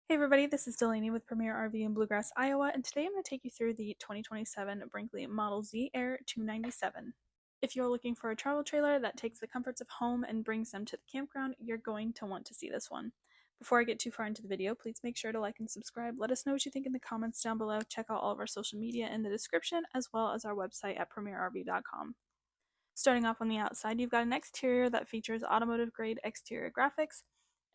Hey everybody, this is Delaney with Premier RV in Bluegrass, Iowa, and today I'm going to take you through the 2027 Brinkley Model Z Air 297. If you're looking for a travel trailer that takes the comforts of home and brings them to the campground, you're going to want to see this one. Before I get too far into the video, please make sure to like and subscribe. Let us know what you think in the comments down below. Check out all of our social media in the description, as well as our website at premierrv.com. Starting off on the outside, you've got an exterior that features automotive-grade exterior graphics,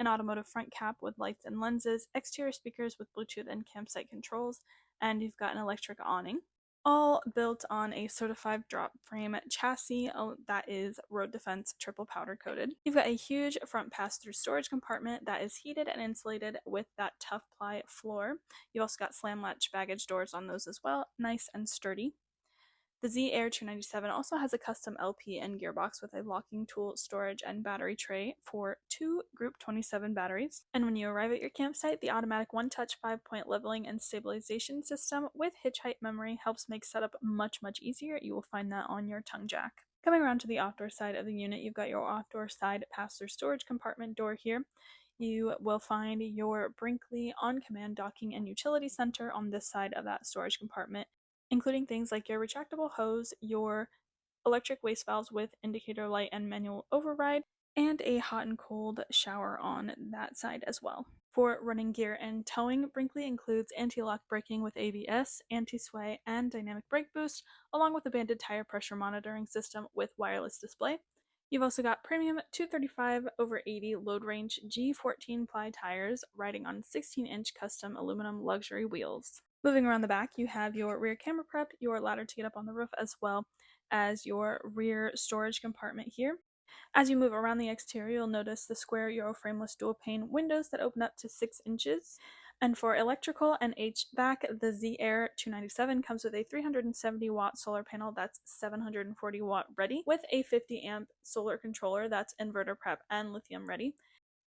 an automotive front cap with lights and lenses, exterior speakers with Bluetooth and campsite controls, and you've got an electric awning. All built on a certified drop frame chassis that is road defense triple powder coated. You've got a huge front pass-through storage compartment that is heated and insulated with that tough ply floor. You've also got slam latch baggage doors on those as well, nice and sturdy. The Z Air 297 also has a custom LP and gearbox with a locking tool, storage, and battery tray for 2 Group 27 batteries. And when you arrive at your campsite, the automatic one-touch 5-point leveling and stabilization system with hitch height memory helps make setup much easier. You will find that on your tongue jack. Coming around to the outdoor side of the unit, you've got your outdoor side pass-through storage compartment door here. You will find your Brinkley on-command docking and utility center on this side of that storage compartment, including things like your retractable hose, your electric waste valves with indicator light and manual override, and a hot and cold shower on that side as well. For running gear and towing, Brinkley includes anti-lock braking with ABS, anti-sway, and dynamic brake boost, along with a banded tire pressure monitoring system with wireless display. You've also got premium 235/80 load range G14 ply tires riding on 16-inch custom aluminum luxury wheels. Moving around the back, you have your rear camera prep, your ladder to get up on the roof, as well as your rear storage compartment here. As you move around the exterior, you'll notice the square Euro frameless dual pane windows that open up to 6 inches. And for electrical and HVAC, the Z Air 297 comes with a 370 watt solar panel that's 740 watt ready, with a 50 amp solar controller that's inverter prep and lithium ready.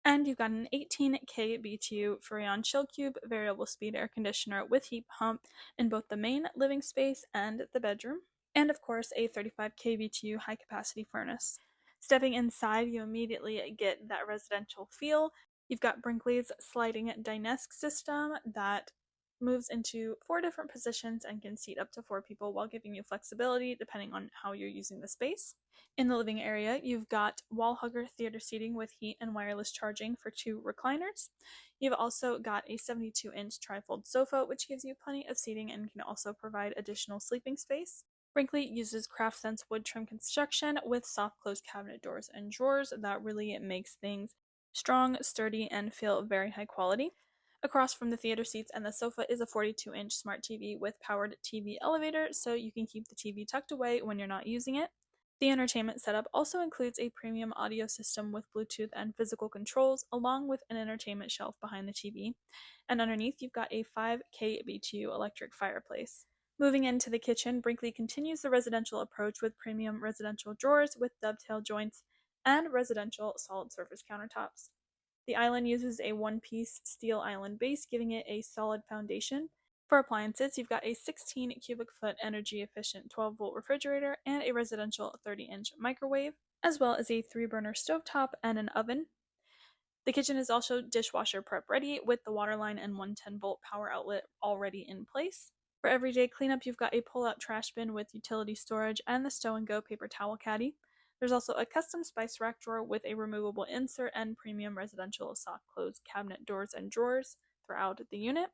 And you've got an 18K BTU Freon Chill Cube variable speed air conditioner with heat pump in both the main living space and the bedroom. And of course, a 35K BTU high capacity furnace. Stepping inside, you immediately get that residential feel. You've got Brinkley's sliding dinette system that moves into 4 different positions and can seat up to 4 people while giving you flexibility depending on how you're using the space. In the living area, you've got wall hugger theater seating with heat and wireless charging for 2 recliners. You've also got a 72-inch trifold sofa, which gives you plenty of seating and can also provide additional sleeping space. Brinkley uses CraftSense wood trim construction with soft close cabinet doors and drawers that really makes things strong, sturdy, and feel very high quality. Across from the theater seats and the sofa is a 42-inch smart TV with powered TV elevator, so you can keep the TV tucked away when you're not using it. The entertainment setup also includes a premium audio system with Bluetooth and physical controls, along with an entertainment shelf behind the TV. And underneath, you've got a 5K BTU electric fireplace. Moving into the kitchen, Brinkley continues the residential approach with premium residential drawers with dovetail joints and residential solid surface countertops. The island uses a one-piece steel island base, giving it a solid foundation. For appliances, you've got a 16 cubic foot energy efficient 12-volt refrigerator and a residential 30-inch microwave, as well as a 3-burner stovetop and an oven. The kitchen is also dishwasher prep ready with the water line and 110-volt power outlet already in place. For everyday cleanup, you've got a pull-out trash bin with utility storage and the Stow and Go paper towel caddy. There's also a custom spice rack drawer with a removable insert and premium residential soft close cabinet doors and drawers throughout the unit.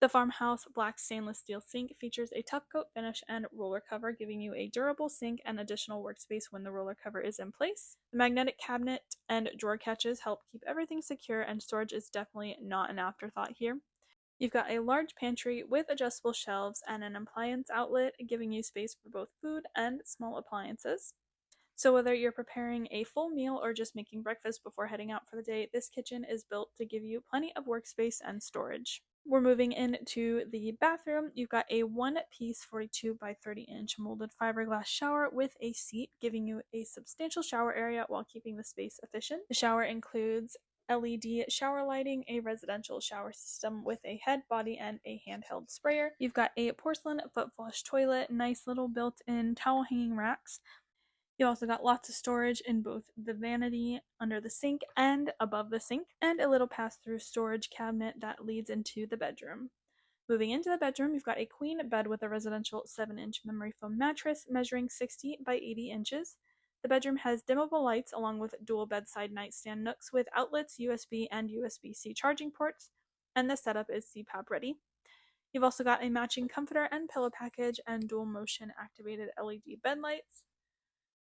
The farmhouse black stainless steel sink features a top coat finish and roller cover, giving you a durable sink and additional workspace when the roller cover is in place. The magnetic cabinet and drawer catches help keep everything secure, and storage is definitely not an afterthought here. You've got a large pantry with adjustable shelves and an appliance outlet, giving you space for both food and small appliances. So whether you're preparing a full meal or just making breakfast before heading out for the day, this kitchen is built to give you plenty of workspace and storage. We're moving into the bathroom. You've got a one-piece 42 by 30-inch molded fiberglass shower with a seat, giving you a substantial shower area while keeping the space efficient. The shower includes LED shower lighting, a residential shower system with a head, body, and a handheld sprayer. You've got a porcelain foot flush toilet, nice little built-in towel hanging racks. You also got lots of storage in both the vanity under the sink and above the sink, and a little pass-through storage cabinet that leads into the bedroom. Moving into the bedroom, you've got a queen bed with a residential 7-inch memory foam mattress measuring 60 by 80 inches. The bedroom has dimmable lights along with dual bedside nightstand nooks with outlets, USB and USB-C charging ports, and the setup is CPAP ready. You've also got a matching comforter and pillow package and dual motion activated LED bed lights.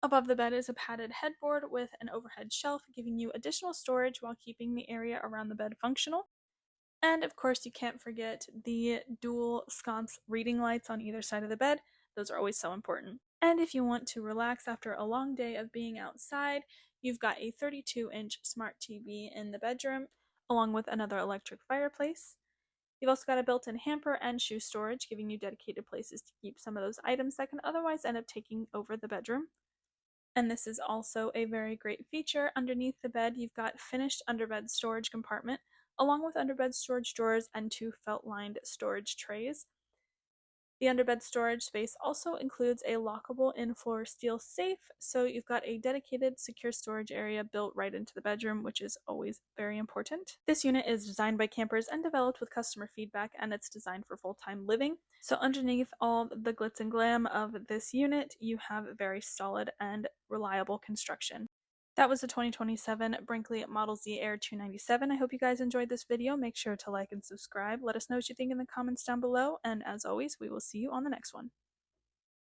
Above the bed is a padded headboard with an overhead shelf, giving you additional storage while keeping the area around the bed functional. And of course, you can't forget the dual sconce reading lights on either side of the bed. Those are always so important. And if you want to relax after a long day of being outside, you've got a 32-inch smart TV in the bedroom, along with another electric fireplace. You've also got a built-in hamper and shoe storage, giving you dedicated places to keep some of those items that can otherwise end up taking over the bedroom. And this is also a very great feature. Underneath the bed, you've got finished underbed storage compartment, along with underbed storage drawers and 2 felt-lined storage trays. The underbed storage space also includes a lockable in-floor steel safe, so you've got a dedicated secure storage area built right into the bedroom, which is always very important. This unit is designed by campers and developed with customer feedback, and it's designed for full-time living. So underneath all the glitz and glam of this unit, you have very solid and reliable construction. That was the 2027 Brinkley Model Z Air 297. I hope you guys enjoyed this video. Make sure to like and subscribe. Let us know what you think in the comments down below. And as always, we will see you on the next one.